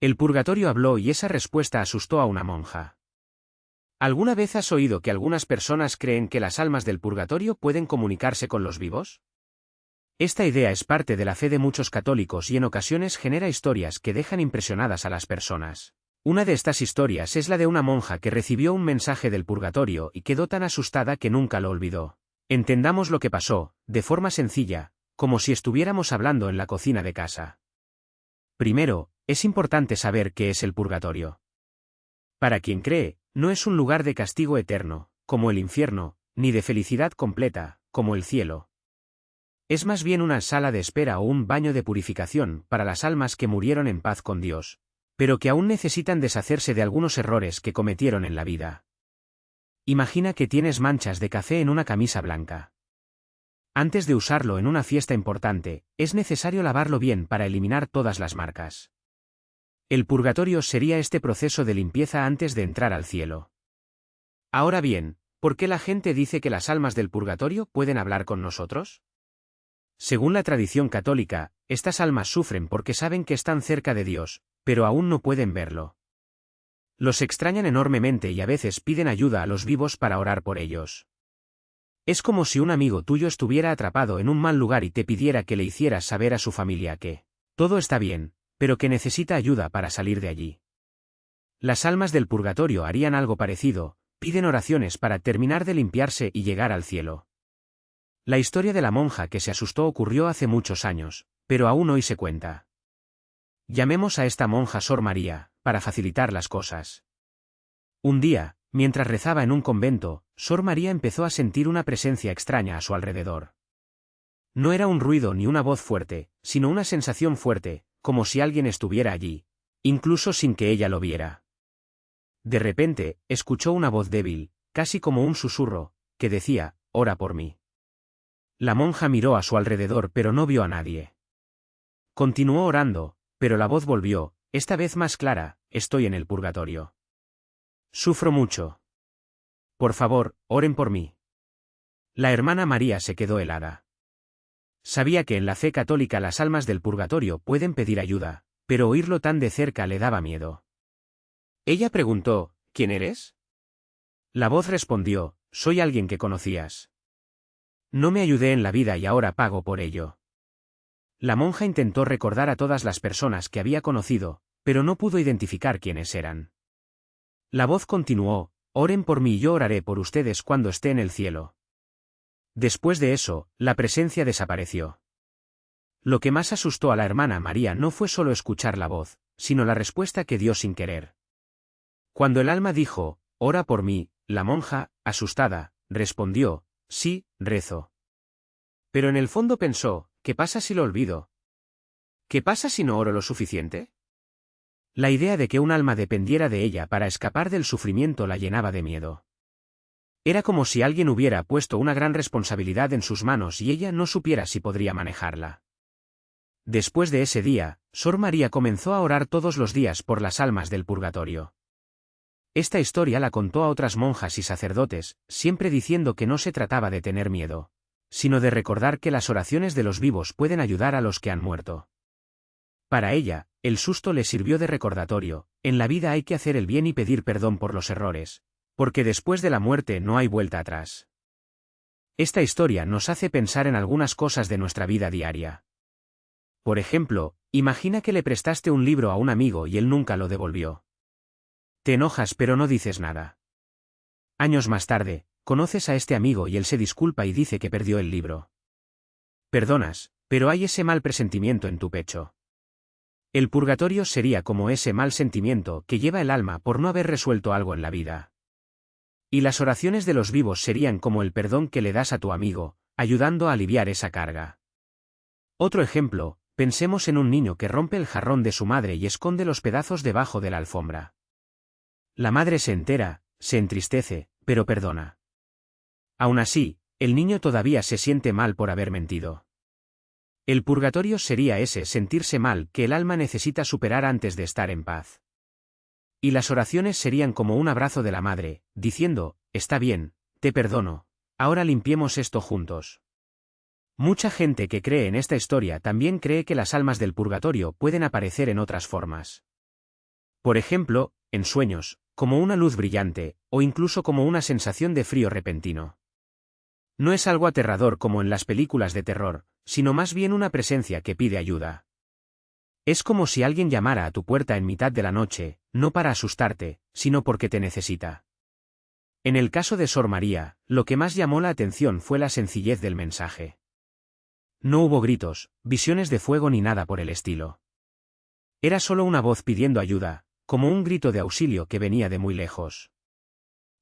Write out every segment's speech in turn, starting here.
El purgatorio habló y esa respuesta asustó a una monja. ¿Alguna vez has oído que algunas personas creen que las almas del purgatorio pueden comunicarse con los vivos? Esta idea es parte de la fe de muchos católicos y en ocasiones genera historias que dejan impresionadas a las personas. Una de estas historias es la de una monja que recibió un mensaje del purgatorio y quedó tan asustada que nunca lo olvidó. Entendamos lo que pasó, de forma sencilla, como si estuviéramos hablando en la cocina de casa. Primero, es importante saber qué es el purgatorio. Para quien cree, no es un lugar de castigo eterno, como el infierno, ni de felicidad completa, como el cielo. Es más bien una sala de espera o un baño de purificación para las almas que murieron en paz con Dios, pero que aún necesitan deshacerse de algunos errores que cometieron en la vida. Imagina que tienes manchas de café en una camisa blanca. Antes de usarlo en una fiesta importante, es necesario lavarlo bien para eliminar todas las marcas. El purgatorio sería este proceso de limpieza antes de entrar al cielo. Ahora bien, ¿por qué la gente dice que las almas del purgatorio pueden hablar con nosotros? Según la tradición católica, estas almas sufren porque saben que están cerca de Dios, pero aún no pueden verlo. Los extrañan enormemente y a veces piden ayuda a los vivos para orar por ellos. Es como si un amigo tuyo estuviera atrapado en un mal lugar y te pidiera que le hicieras saber a su familia que todo está bien, pero que necesita ayuda para salir de allí. Las almas del purgatorio harían algo parecido, piden oraciones para terminar de limpiarse y llegar al cielo. La historia de la monja que se asustó ocurrió hace muchos años, pero aún hoy se cuenta. Llamemos a esta monja Sor María, para facilitar las cosas. Un día, mientras rezaba en un convento, Sor María empezó a sentir una presencia extraña a su alrededor. No era un ruido ni una voz fuerte, sino una sensación fuerte, como si alguien estuviera allí, incluso sin que ella lo viera. De repente, escuchó una voz débil, casi como un susurro, que decía, «Ora por mí». La monja miró a su alrededor pero no vio a nadie. Continuó orando, pero la voz volvió, esta vez más clara, «Estoy en el purgatorio. Sufro mucho. Por favor, oren por mí». La hermana María se quedó helada. Sabía que en la fe católica las almas del purgatorio pueden pedir ayuda, pero oírlo tan de cerca le daba miedo. Ella preguntó, «¿Quién eres?» La voz respondió, «Soy alguien que conocías. No me ayudé en la vida y ahora pago por ello». La monja intentó recordar a todas las personas que había conocido, pero no pudo identificar quiénes eran. La voz continuó, «Oren por mí y yo oraré por ustedes cuando esté en el cielo». Después de eso, la presencia desapareció. Lo que más asustó a la hermana María no fue solo escuchar la voz, sino la respuesta que dio sin querer. Cuando el alma dijo, «Ora por mí», la monja, asustada, respondió, «Sí, rezo». Pero en el fondo pensó, ¿qué pasa si lo olvido? ¿Qué pasa si no oro lo suficiente? La idea de que un alma dependiera de ella para escapar del sufrimiento la llenaba de miedo. Era como si alguien hubiera puesto una gran responsabilidad en sus manos y ella no supiera si podría manejarla. Después de ese día, Sor María comenzó a orar todos los días por las almas del purgatorio. Esta historia la contó a otras monjas y sacerdotes, siempre diciendo que no se trataba de tener miedo, sino de recordar que las oraciones de los vivos pueden ayudar a los que han muerto. Para ella, el susto le sirvió de recordatorio, en la vida hay que hacer el bien y pedir perdón por los errores, porque después de la muerte no hay vuelta atrás. Esta historia nos hace pensar en algunas cosas de nuestra vida diaria. Por ejemplo, imagina que le prestaste un libro a un amigo y él nunca lo devolvió. Te enojas pero no dices nada. Años más tarde, conoces a este amigo y él se disculpa y dice que perdió el libro. Perdonas, pero hay ese mal presentimiento en tu pecho. El purgatorio sería como ese mal sentimiento que lleva el alma por no haber resuelto algo en la vida. Y las oraciones de los vivos serían como el perdón que le das a tu amigo, ayudando a aliviar esa carga. Otro ejemplo, pensemos en un niño que rompe el jarrón de su madre y esconde los pedazos debajo de la alfombra. La madre se entera, se entristece, pero perdona. Aún así, el niño todavía se siente mal por haber mentido. El purgatorio sería ese sentirse mal que el alma necesita superar antes de estar en paz. Y las oraciones serían como un abrazo de la madre, diciendo, «Está bien, te perdono, ahora limpiemos esto juntos». Mucha gente que cree en esta historia también cree que las almas del purgatorio pueden aparecer en otras formas. Por ejemplo, en sueños, como una luz brillante, o incluso como una sensación de frío repentino. No es algo aterrador como en las películas de terror, sino más bien una presencia que pide ayuda. Es como si alguien llamara a tu puerta en mitad de la noche, no para asustarte, sino porque te necesita. En el caso de Sor María, lo que más llamó la atención fue la sencillez del mensaje. No hubo gritos, visiones de fuego ni nada por el estilo. Era solo una voz pidiendo ayuda, como un grito de auxilio que venía de muy lejos.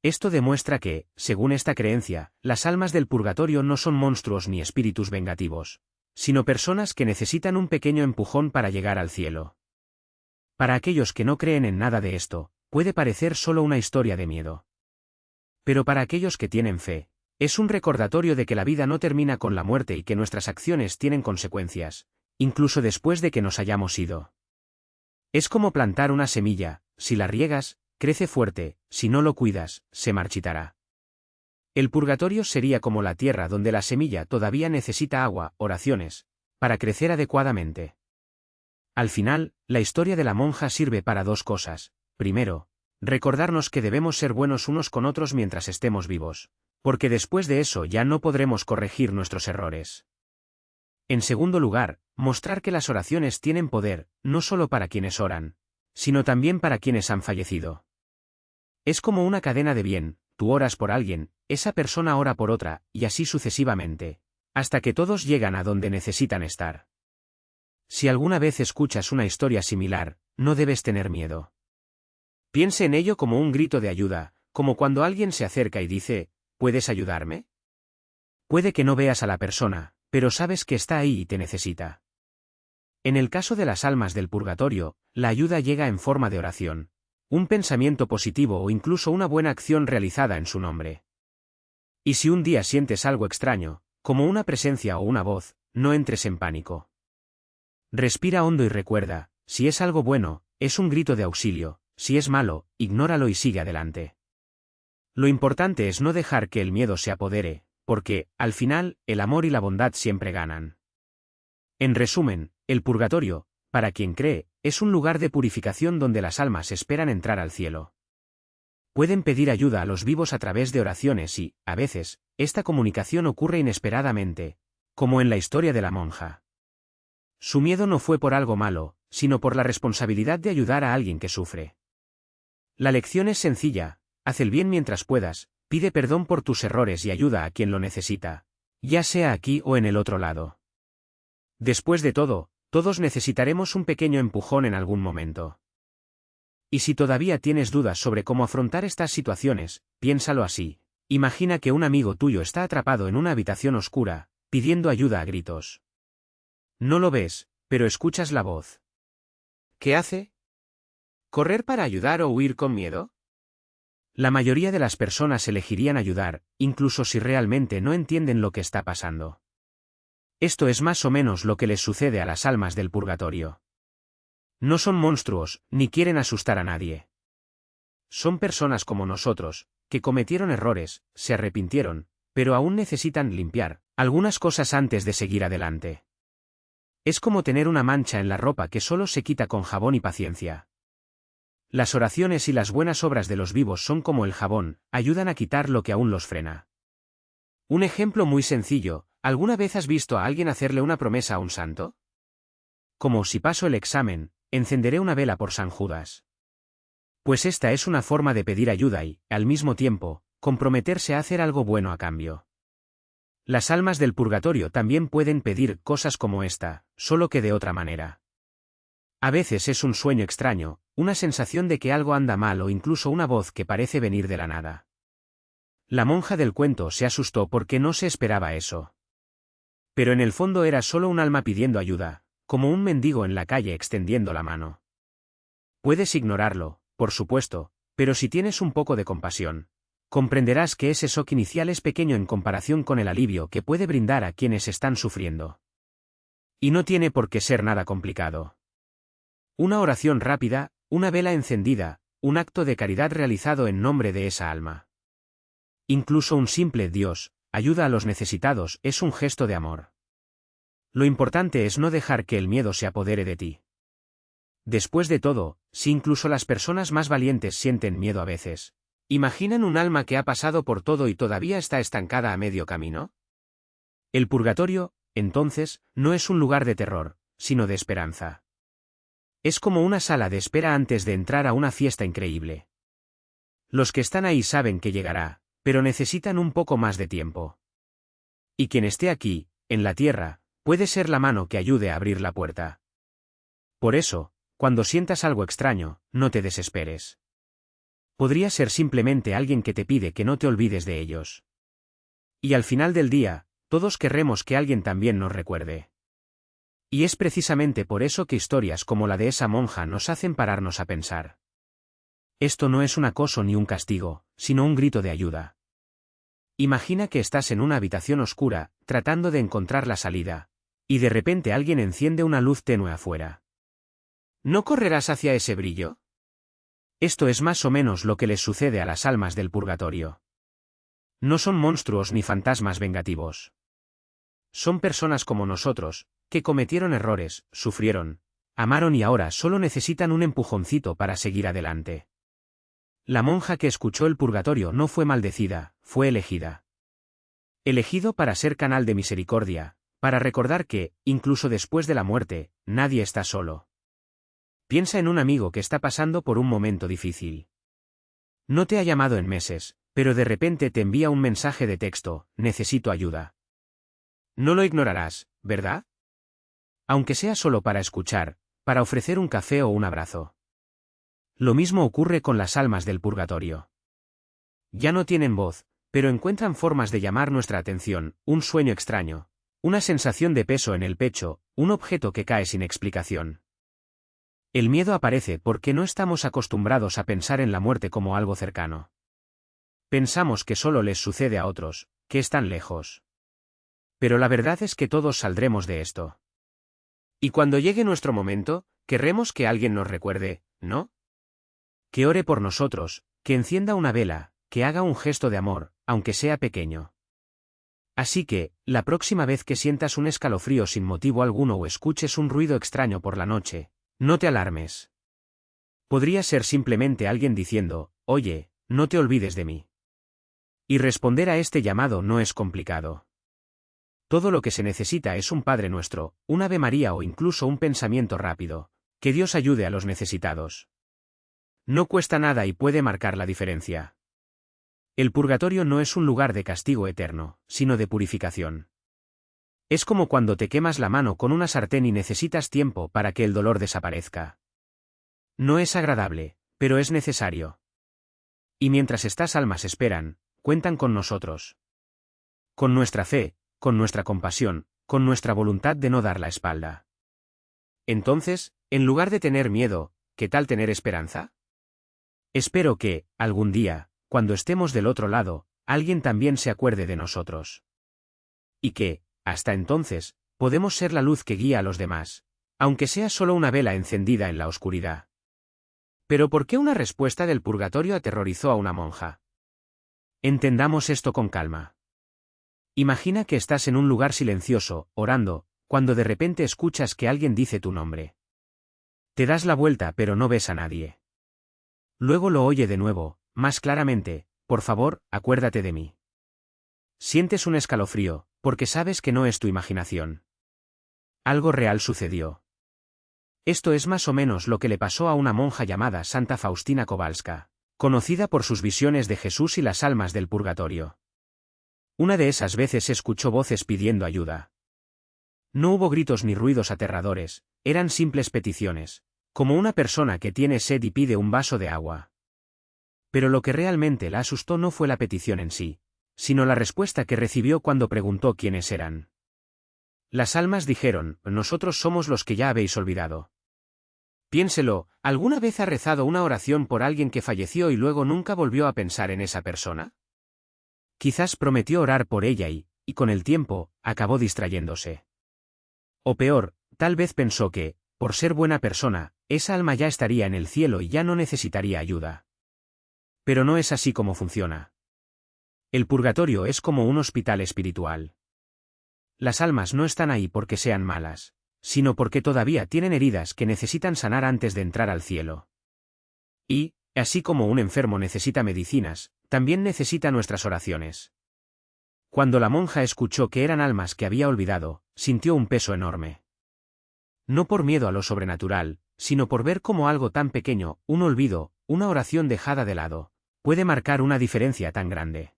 Esto demuestra que, según esta creencia, las almas del purgatorio no son monstruos ni espíritus vengativos, sino personas que necesitan un pequeño empujón para llegar al cielo. Para aquellos que no creen en nada de esto, puede parecer solo una historia de miedo. Pero para aquellos que tienen fe, es un recordatorio de que la vida no termina con la muerte y que nuestras acciones tienen consecuencias, incluso después de que nos hayamos ido. Es como plantar una semilla, si la riegas, crece fuerte, si no lo cuidas, se marchitará. El purgatorio sería como la tierra donde la semilla todavía necesita agua, oraciones, para crecer adecuadamente. Al final, la historia de la monja sirve para dos cosas. Primero, recordarnos que debemos ser buenos unos con otros mientras estemos vivos, porque después de eso ya no podremos corregir nuestros errores. En segundo lugar, mostrar que las oraciones tienen poder, no solo para quienes oran, sino también para quienes han fallecido. Es como una cadena de bien, tú oras por alguien, esa persona ora por otra, y así sucesivamente, hasta que todos llegan a donde necesitan estar. Si alguna vez escuchas una historia similar, no debes tener miedo. Piense en ello como un grito de ayuda, como cuando alguien se acerca y dice, ¿puedes ayudarme? Puede que no veas a la persona, pero sabes que está ahí y te necesita. En el caso de las almas del purgatorio, la ayuda llega en forma de oración, un pensamiento positivo o incluso una buena acción realizada en su nombre. Y si un día sientes algo extraño, como una presencia o una voz, no entres en pánico. Respira hondo y recuerda, si es algo bueno, es un grito de auxilio, si es malo, ignóralo y sigue adelante. Lo importante es no dejar que el miedo se apodere, porque, al final, el amor y la bondad siempre ganan. En resumen, el purgatorio, para quien cree, es un lugar de purificación donde las almas esperan entrar al cielo. Pueden pedir ayuda a los vivos a través de oraciones y, a veces, esta comunicación ocurre inesperadamente, como en la historia de la monja. Su miedo no fue por algo malo, sino por la responsabilidad de ayudar a alguien que sufre. La lección es sencilla, haz el bien mientras puedas, pide perdón por tus errores y ayuda a quien lo necesita, ya sea aquí o en el otro lado. Después de todo, todos necesitaremos un pequeño empujón en algún momento. Y si todavía tienes dudas sobre cómo afrontar estas situaciones, piénsalo así. Imagina que un amigo tuyo está atrapado en una habitación oscura, pidiendo ayuda a gritos. No lo ves, pero escuchas la voz. ¿Qué hace? ¿Correr para ayudar o huir con miedo? La mayoría de las personas elegirían ayudar, incluso si realmente no entienden lo que está pasando. Esto es más o menos lo que les sucede a las almas del purgatorio. No son monstruos, ni quieren asustar a nadie. Son personas como nosotros, que cometieron errores, se arrepintieron, pero aún necesitan limpiar algunas cosas antes de seguir adelante. Es como tener una mancha en la ropa que solo se quita con jabón y paciencia. Las oraciones y las buenas obras de los vivos son como el jabón, ayudan a quitar lo que aún los frena. Un ejemplo muy sencillo, ¿alguna vez has visto a alguien hacerle una promesa a un santo? Como si paso el examen, encenderé una vela por San Judas. Pues esta es una forma de pedir ayuda y, al mismo tiempo, comprometerse a hacer algo bueno a cambio. Las almas del purgatorio también pueden pedir cosas como esta, solo que de otra manera. A veces es un sueño extraño, una sensación de que algo anda mal o incluso una voz que parece venir de la nada. La monja del cuento se asustó porque no se esperaba eso. Pero en el fondo era solo un alma pidiendo ayuda, como un mendigo en la calle extendiendo la mano. Puedes ignorarlo, por supuesto, pero si tienes un poco de compasión, comprenderás que ese shock inicial es pequeño en comparación con el alivio que puede brindar a quienes están sufriendo. Y no tiene por qué ser nada complicado. Una oración rápida, una vela encendida, un acto de caridad realizado en nombre de esa alma. Incluso un simple Dios, ayuda a los necesitados, es un gesto de amor. Lo importante es no dejar que el miedo se apodere de ti. Después de todo, si incluso las personas más valientes sienten miedo a veces, ¿imaginan un alma que ha pasado por todo y todavía está estancada a medio camino? El purgatorio, entonces, no es un lugar de terror, sino de esperanza. Es como una sala de espera antes de entrar a una fiesta increíble. Los que están ahí saben que llegará, pero necesitan un poco más de tiempo. Y quien esté aquí, en la tierra, puede ser la mano que ayude a abrir la puerta. Por eso, cuando sientas algo extraño, no te desesperes. Podría ser simplemente alguien que te pide que no te olvides de ellos. Y al final del día, todos querremos que alguien también nos recuerde. Y es precisamente por eso que historias como la de esa monja nos hacen pararnos a pensar. Esto no es un acoso ni un castigo, sino un grito de ayuda. Imagina que estás en una habitación oscura, tratando de encontrar la salida, y de repente alguien enciende una luz tenue afuera. ¿No correrás hacia ese brillo? Esto es más o menos lo que les sucede a las almas del purgatorio. No son monstruos ni fantasmas vengativos. Son personas como nosotros, que cometieron errores, sufrieron, amaron y ahora solo necesitan un empujoncito para seguir adelante. La monja que escuchó el purgatorio no fue maldecida, fue elegida. Elegido para ser canal de misericordia, para recordar que, incluso después de la muerte, nadie está solo. Piensa en un amigo que está pasando por un momento difícil. No te ha llamado en meses, pero de repente te envía un mensaje de texto: necesito ayuda. No lo ignorarás, ¿verdad? Aunque sea solo para escuchar, para ofrecer un café o un abrazo. Lo mismo ocurre con las almas del purgatorio. Ya no tienen voz, pero encuentran formas de llamar nuestra atención: un sueño extraño, una sensación de peso en el pecho, un objeto que cae sin explicación. El miedo aparece porque no estamos acostumbrados a pensar en la muerte como algo cercano. Pensamos que solo les sucede a otros, que están lejos. Pero la verdad es que todos saldremos de esto. Y cuando llegue nuestro momento, querremos que alguien nos recuerde, ¿no? Que ore por nosotros, que encienda una vela, que haga un gesto de amor, aunque sea pequeño. Así que, la próxima vez que sientas un escalofrío sin motivo alguno o escuches un ruido extraño por la noche, no te alarmes. Podría ser simplemente alguien diciendo: oye, no te olvides de mí. Y responder a este llamado no es complicado. Todo lo que se necesita es un Padre Nuestro, un Ave María o incluso un pensamiento rápido: que Dios ayude a los necesitados. No cuesta nada y puede marcar la diferencia. El purgatorio no es un lugar de castigo eterno, sino de purificación. Es como cuando te quemas la mano con una sartén y necesitas tiempo para que el dolor desaparezca. No es agradable, pero es necesario. Y mientras estas almas esperan, cuentan con nosotros. Con nuestra fe, con nuestra compasión, con nuestra voluntad de no dar la espalda. Entonces, en lugar de tener miedo, ¿qué tal tener esperanza? Espero que, algún día, cuando estemos del otro lado, alguien también se acuerde de nosotros. Y que, hasta entonces, podemos ser la luz que guía a los demás, aunque sea solo una vela encendida en la oscuridad. Pero ¿por qué una respuesta del purgatorio aterrorizó a una monja? Entendamos esto con calma. Imagina que estás en un lugar silencioso, orando, cuando de repente escuchas que alguien dice tu nombre. Te das la vuelta pero no ves a nadie. Luego lo oye de nuevo, más claramente: por favor, acuérdate de mí. Sientes un escalofrío, porque sabes que no es tu imaginación. Algo real sucedió. Esto es más o menos lo que le pasó a una monja llamada Santa Faustina Kowalska, conocida por sus visiones de Jesús y las almas del purgatorio. Una de esas veces escuchó voces pidiendo ayuda. No hubo gritos ni ruidos aterradores, eran simples peticiones, como una persona que tiene sed y pide un vaso de agua. Pero lo que realmente la asustó no fue la petición en sí, sino la respuesta que recibió cuando preguntó quiénes eran. Las almas dijeron: nosotros somos los que ya habéis olvidado. Piénselo, ¿alguna vez ha rezado una oración por alguien que falleció y luego nunca volvió a pensar en esa persona? Quizás prometió orar por ella y, con el tiempo, acabó distrayéndose. O peor, tal vez pensó que, por ser buena persona, esa alma ya estaría en el cielo y ya no necesitaría ayuda. Pero no es así como funciona. El purgatorio es como un hospital espiritual. Las almas no están ahí porque sean malas, sino porque todavía tienen heridas que necesitan sanar antes de entrar al cielo. Y, así como un enfermo necesita medicinas, también necesita nuestras oraciones. Cuando la monja escuchó que eran almas que había olvidado, sintió un peso enorme. No por miedo a lo sobrenatural, sino por ver cómo algo tan pequeño, un olvido, una oración dejada de lado, puede marcar una diferencia tan grande.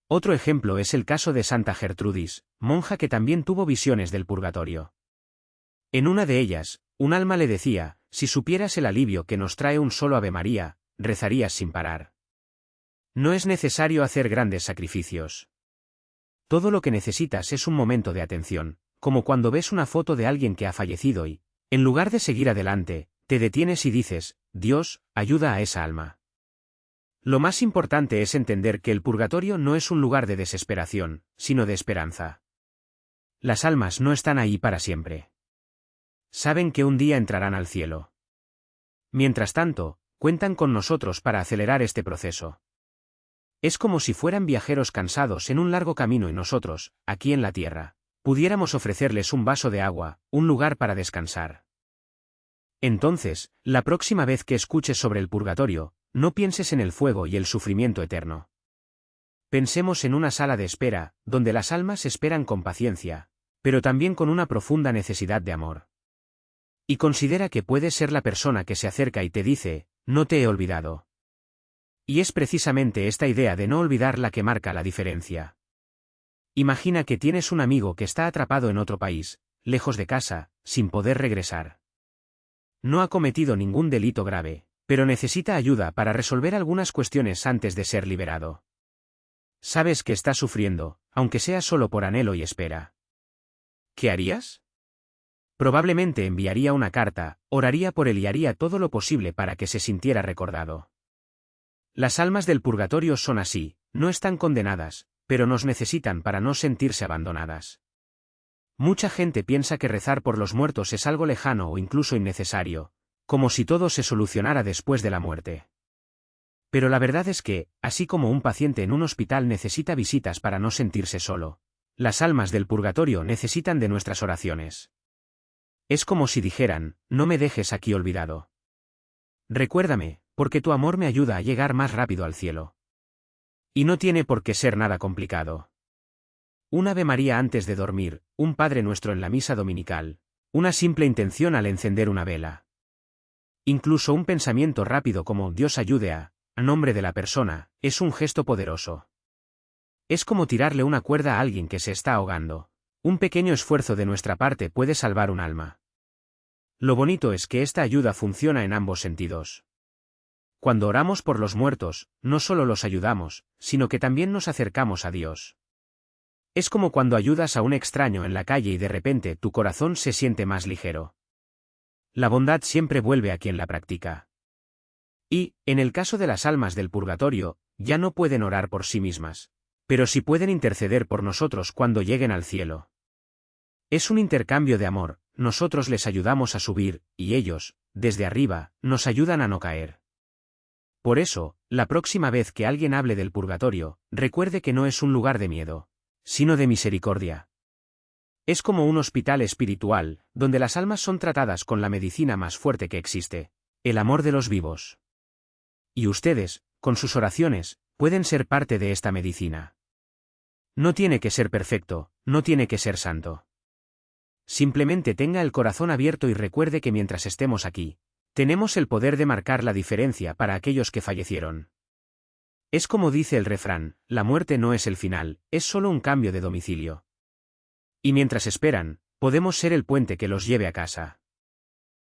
Otro ejemplo es el caso de Santa Gertrudis, monja que también tuvo visiones del purgatorio. En una de ellas, un alma le decía: si supieras el alivio que nos trae un solo Ave María, rezarías sin parar. No es necesario hacer grandes sacrificios. Todo lo que necesitas es un momento de atención, como cuando ves una foto de alguien que ha fallecido y, en lugar de seguir adelante, te detienes y dices: Dios, ayuda a esa alma. Lo más importante es entender que el purgatorio no es un lugar de desesperación, sino de esperanza. Las almas no están ahí para siempre. Saben que un día entrarán al cielo. Mientras tanto, cuentan con nosotros para acelerar este proceso. Es como si fueran viajeros cansados en un largo camino y nosotros, aquí en la tierra, pudiéramos ofrecerles un vaso de agua, un lugar para descansar. Entonces, la próxima vez que escuches sobre el purgatorio, no pienses en el fuego y el sufrimiento eterno. Pensemos en una sala de espera, donde las almas esperan con paciencia, pero también con una profunda necesidad de amor. Y considera que puedes ser la persona que se acerca y te dice: no te he olvidado. Y es precisamente esta idea de no olvidar la que marca la diferencia. Imagina que tienes un amigo que está atrapado en otro país, lejos de casa, sin poder regresar. No ha cometido ningún delito grave, pero necesita ayuda para resolver algunas cuestiones antes de ser liberado. Sabes que está sufriendo, aunque sea solo por anhelo y espera. ¿Qué harías? Probablemente enviaría una carta, oraría por él y haría todo lo posible para que se sintiera recordado. Las almas del purgatorio son así, no están condenadas, pero nos necesitan para no sentirse abandonadas. Mucha gente piensa que rezar por los muertos es algo lejano o incluso innecesario, como si todo se solucionara después de la muerte. Pero la verdad es que, así como un paciente en un hospital necesita visitas para no sentirse solo, las almas del purgatorio necesitan de nuestras oraciones. Es como si dijeran: no me dejes aquí olvidado. Recuérdame, porque tu amor me ayuda a llegar más rápido al cielo. Y no tiene por qué ser nada complicado. Un Ave María antes de dormir, un Padre Nuestro en la misa dominical, una simple intención al encender una vela. Incluso un pensamiento rápido como: Dios ayude a nombre de la persona, es un gesto poderoso. Es como tirarle una cuerda a alguien que se está ahogando. Un pequeño esfuerzo de nuestra parte puede salvar un alma. Lo bonito es que esta ayuda funciona en ambos sentidos. Cuando oramos por los muertos, no solo los ayudamos, sino que también nos acercamos a Dios. Es como cuando ayudas a un extraño en la calle y de repente tu corazón se siente más ligero. La bondad siempre vuelve a quien la practica. Y, en el caso de las almas del purgatorio, ya no pueden orar por sí mismas, pero sí pueden interceder por nosotros cuando lleguen al cielo. Es un intercambio de amor, nosotros les ayudamos a subir, y ellos, desde arriba, nos ayudan a no caer. Por eso, la próxima vez que alguien hable del purgatorio, recuerde que no es un lugar de miedo, sino de misericordia. Es como un hospital espiritual, donde las almas son tratadas con la medicina más fuerte que existe, el amor de los vivos. Y ustedes, con sus oraciones, pueden ser parte de esta medicina. No tiene que ser perfecto, no tiene que ser santo. Simplemente tenga el corazón abierto y recuerde que mientras estemos aquí, tenemos el poder de marcar la diferencia para aquellos que fallecieron. Es como dice el refrán: la muerte no es el final, es solo un cambio de domicilio. Y mientras esperan, podemos ser el puente que los lleve a casa.